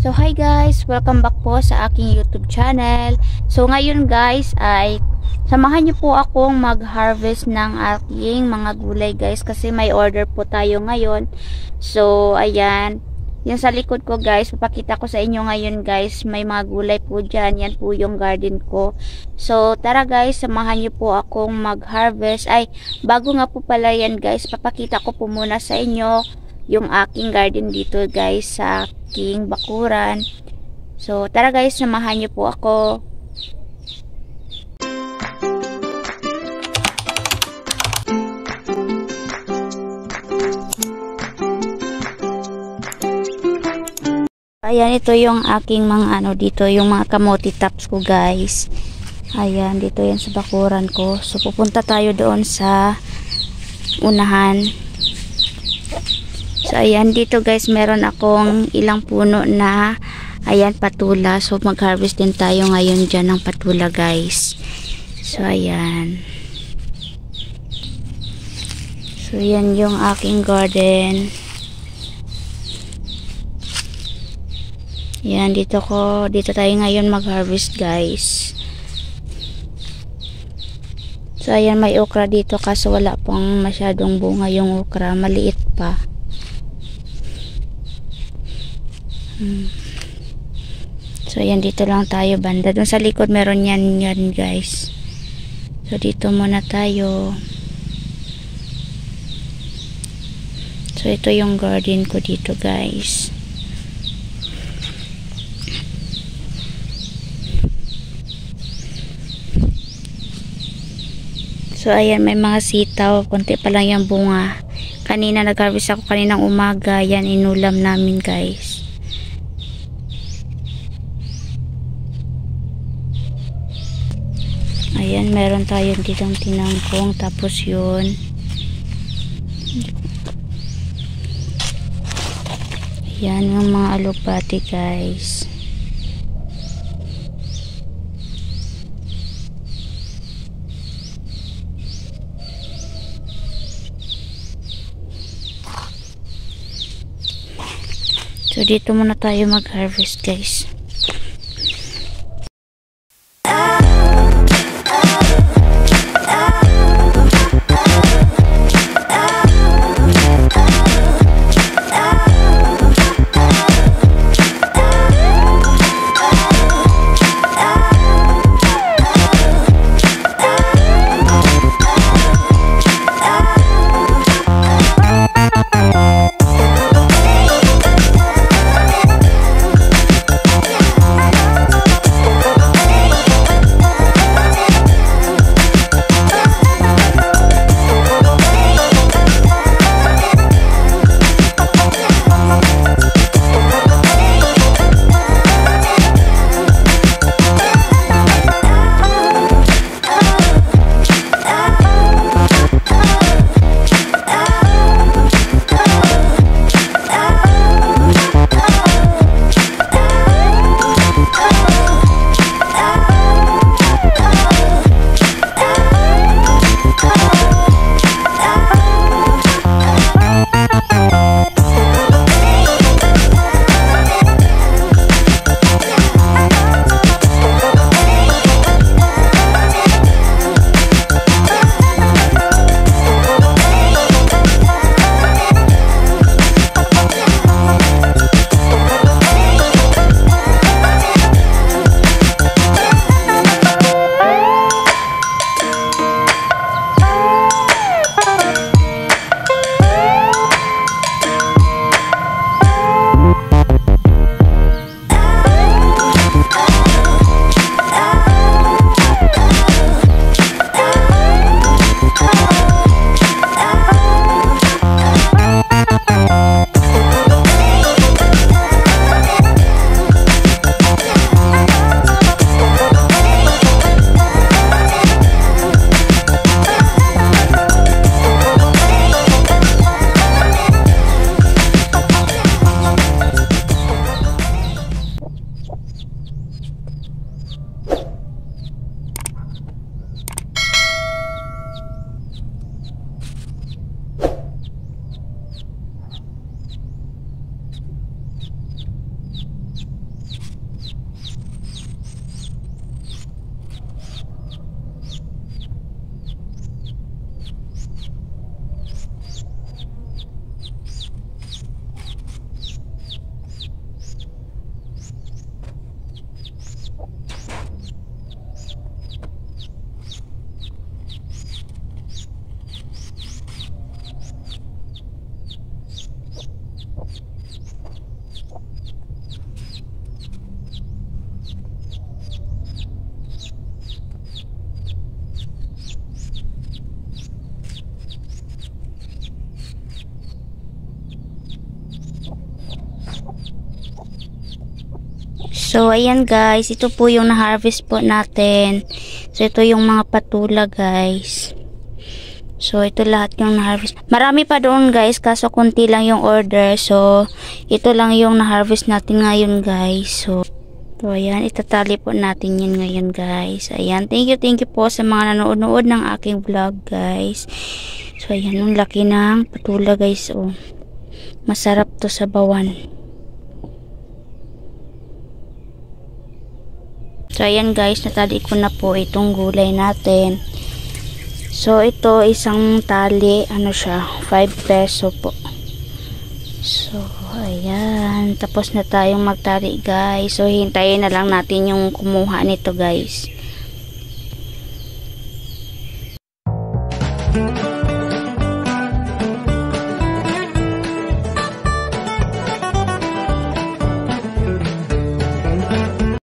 So hi guys, welcome back po sa aking YouTube channel. So ngayon guys ay samahan niyo po akong mag-harvest ng aking mga gulay guys kasi may order po tayo ngayon. So ayan, yung sa likod ko guys, papakita ko sa inyo ngayon guys, may mga gulay po dyan. Yan po yung garden ko. So tara guys, samahan niyo po akong mag-harvest. Ay, bago nga po pala yan guys, papakita ko po muna sa inyo yung aking garden dito guys sa aking bakuran. So tara guys, samahan niyo po ako. Ayan, ito yung aking mga dito, yung mga kamote tops ko guys. Ayan, dito yan sa bakuran ko. So pupunta tayo doon sa unahan. So ayan, dito guys meron akong ilang puno na ayan patula. So mag-harvest din tayo ngayon dyan ng patula guys. So ayan. So yan yung aking garden. Yan, dito tayo ngayon mag-harvest guys. So ayan, may okra dito kaso wala pang masyadong bunga yung okra, maliit pa. So ayan, dito lang tayo banda. Doon sa likod meron yan guys. So dito muna tayo. So ito yung garden ko dito guys. So ayan, may mga sitaw, konti pa lang yung bunga. Kanina nag-harvest ako kaninang umaga, yan inulam namin guys. Ayan, meron tayong ditong tinangkong, tapos yun. Ayan yung mga alupati guys. So dito muna tayo mag-harvest guys. So, ayan guys, ito po yung na-harvest po natin. So, ito yung mga patula guys. So, ito lahat yung na-harvest. Marami pa doon guys, kaso konti lang yung order. So, ito lang yung na-harvest natin ngayon guys. So, ayan, itatali po natin yan ngayon guys. Ayan, thank you po sa mga nanonood ng aking vlog guys. So, ayan, yung laki ng patula guys. Oh, masarap to sa bawan. So, ayan guys, natali ko na po itong gulay natin. So, ito isang tali, ano siya, 5 peso po. So, ayan. Tapos na tayong magtali guys. So, hintayin na lang natin yung kumuha nito guys.